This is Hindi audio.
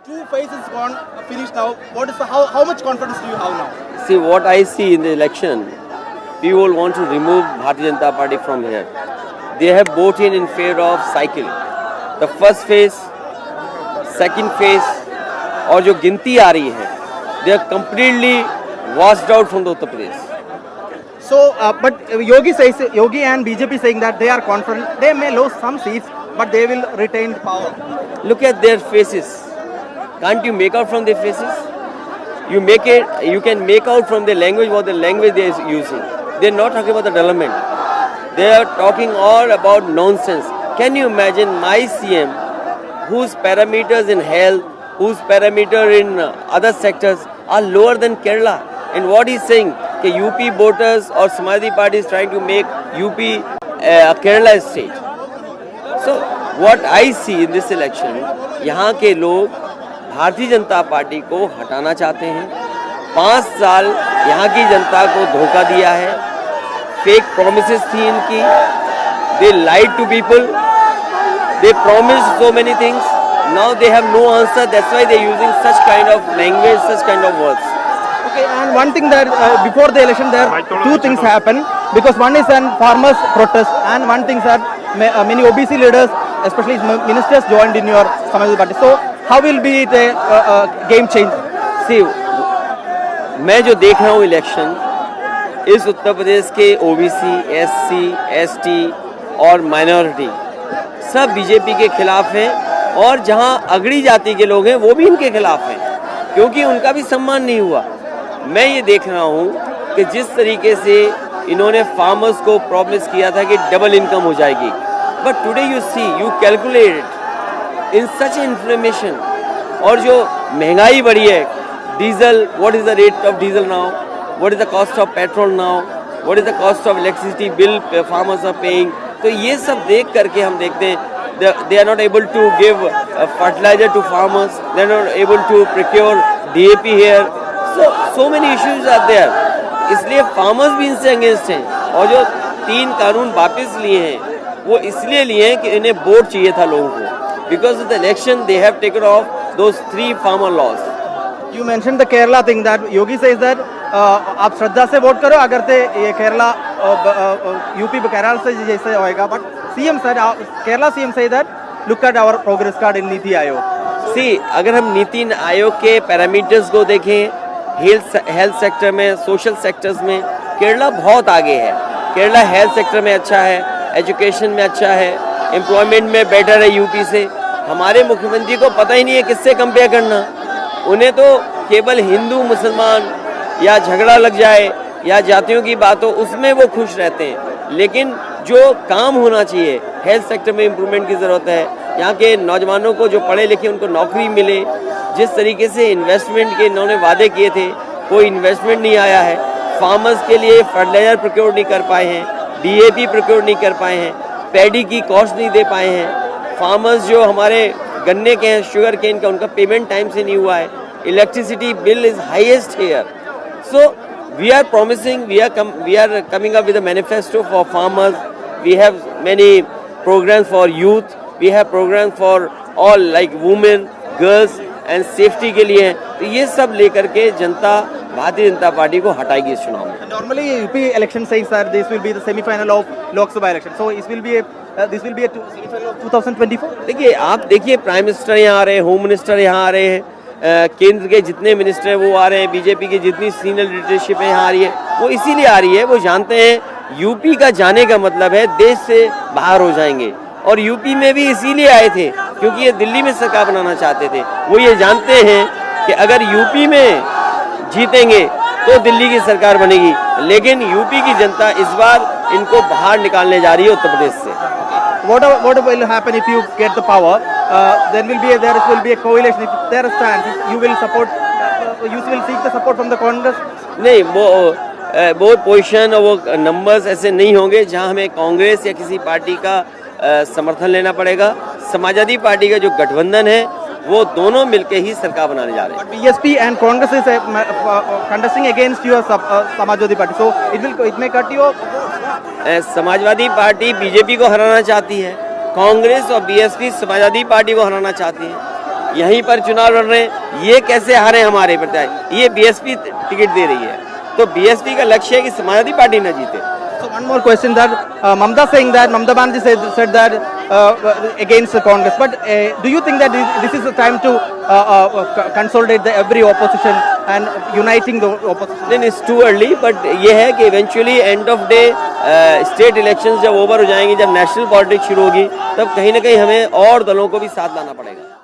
Two phases gone, finished now. What is how much confidence do you have now? See, what I see in the election, people want to remove Bharatiya Janata Party from here. They have voted in favor of cycle. The first phase, second phase, और जो गिनती आ रही है, they are completely washed out from the Uttar Pradesh. So, but Yogi and BJP saying that they are confident. They may lose some seats, but they will retain power. Look at their faces. Can't you make out from their faces? You can make out from the language what the language they are using. They are not talking about the development. They are talking all about nonsense. Can you imagine my CM, whose parameters in health, whose parameter in other sectors are lower than Kerala? And what he's saying, that UP voters or Samajwadi Party is trying to make UP Kerala state. So what I see in this election, यहाँ के लोग भारतीय जनता पार्टी को हटाना चाहते हैं। 5 साल यहाँ की जनता को धोखा दिया है, फेक प्रोमिसेस थी इनकी, they lied to people, they promised so many things, now they have no answer, that's why they are using such kind of language, such kind of words. Okay, and one thing that before the election there two things happen, because one is an farmers protest and one thing that many OBC leaders, especially ministers, joined in your Samajwadi Party. So how will be the game change? See, मैं जो देख रहा हूँ इलेक्शन, इस उत्तर प्रदेश के ओबीसी, एससी, एसटी और माइनॉरिटी सब बीजेपी के खिलाफ हैं और जहाँ अगड़ी जाति के लोग हैं वो भी इनके खिलाफ हैं, क्योंकि उनका भी सम्मान नहीं हुआ। मैं ये देख रहा हूँ कि जिस तरीके से इन्होंने फार्मर्स को प्रॉमिस किया था कि डबल इनकम हो जाएगी, but today you see, you calculate in such inflammation, और जो महंगाई बढ़ी है, diesel, what is the rate of diesel now, what is the cost of petrol now, what is the cost of electricity bill farmers are paying, तो ये सब देख करके हम देखते हैं they are not able to give fertilizer to farmers, they are not able to procure DAP here, so many issues are there, इसलिए farmers भी इनसे अगेंस्ट हैं। और जो 3 कानून वापस लिए हैं वो इसलिए लिए हैं कि इन्हें वोट चाहिए था लोगों को, because of the election they have taken off those 3 farmer laws. You mentioned the Kerala thing that Yogi says that आप श्रद्धा से वोट करो अगर ते ये केरला यूपी केरला से जैसे होएगा, but CM said, Kerala CM say that look at our progress card in NITI Aayog. See, अगर हम नीति आयोग के पैरामीटर्स को देखें, हेल्थ सेक्टर में, सोशल सेक्टर्स में केरला बहुत आगे है। केरला हेल्थ सेक्टर में अच्छा है, एजुकेशन में अच्छा है, एम्प्लॉयमेंट में बेटर है यूपी से। हमारे मुख्यमंत्री को पता ही नहीं है किससे कंपेयर करना, उन्हें तो केवल हिंदू मुसलमान या झगड़ा लग जाए या जातियों की बात हो उसमें वो खुश रहते हैं, लेकिन जो काम होना चाहिए, हेल्थ सेक्टर में इम्प्रूवमेंट की ज़रूरत है। यहाँ के नौजवानों को जो पढ़े लिखे उनको नौकरी मिले, जिस तरीके से इन्वेस्टमेंट के इन्होंने वादे किए थे कोई इन्वेस्टमेंट नहीं आया है। फार्मर्स के लिए फर्टिलाइजर प्रोक्योर नहीं कर पाए हैं, DAP प्रोक्योर नहीं कर पाए हैं, पैडी की कॉस्ट नहीं दे पाए हैं। फार्मर्स जो हमारे गन्ने के हैं, शुगर केन का, उनका पेमेंट टाइम से नहीं हुआ है। Electricity bill is highest here. So we are promising, we are coming up with a manifesto for farmers. We have many programs for youth, we have programs for all like women, girls and safety के लिए। तो ये सब लेकर के जनता भारतीय जनता पार्टी को हटाएगी इस चुनाव में। Normally UP election says that this will be the semi-final of Lok Sabha election. So this will be a semi-final of 2024. देखिए, आप देखिए, प्राइम मिनिस्टर यहाँ आ रहे हैं, होम मिनिस्टर यहाँ आ रहे हैं, केंद्र के जितने मिनिस्टर हैं वो आ रहे हैं, बीजेपी की जितनी सीनियर लीडरशिप है यहाँ आ रही है, वो इसीलिए आ रही है, वो जानते हैं यूपी का जाने का मतलब है देश से बाहर हो जाएंगे। और यूपी में भी इसीलिए आए थे क्योंकि ये दिल्ली में सरकार बनाना चाहते थे। वो ये जानते हैं कि अगर यूपी में जीतेंगे तो दिल्ली की सरकार बनेगी, लेकिन यूपी की जनता इस बार इनको बाहर निकालने जा रही है उत्तर प्रदेश से। What will happen if you get the power? There will be a coalition. If there stands, you will seek the support from the Congress. नहीं, वो पोजीशन और वो नंबर्स ऐसे नहीं होंगे जहां हमें कांग्रेस या किसी पार्टी का समर्थन लेना पड़ेगा। समाजवादी पार्टी का जो गठबंधन है वो दोनों मिलके ही सरकार बनाने जा रहे हैं। BSP and Congress is contesting against your Samajwadi Party, so it may cut you. Samajwadi party BJP को हराना चाहती है, कांग्रेस और BSP समाजवादी पार्टी को हराना चाहती है। यहीं पर चुनाव लड़ रहे हैं, ये कैसे हारे हमारे प्रत्याशी? ये बीएसपी टिकट दे रही है, तो बीएसपी का लक्ष्य है कि समाजवादी पार्टी न जीते। So one more question that Mamata saying that Mamata Banerjee said that against the Congress, but do you think that this is the time to consolidate every opposition and uniting the opposition? नहीं, it's too early, but ये है कि eventually end of day state elections जब ओवर हो जाएंगे, जब नेशनल पॉलिटिक्स शुरू होगी, तब कहीं ना कहीं हमें और दलों को भी साथ लाना पड़ेगा।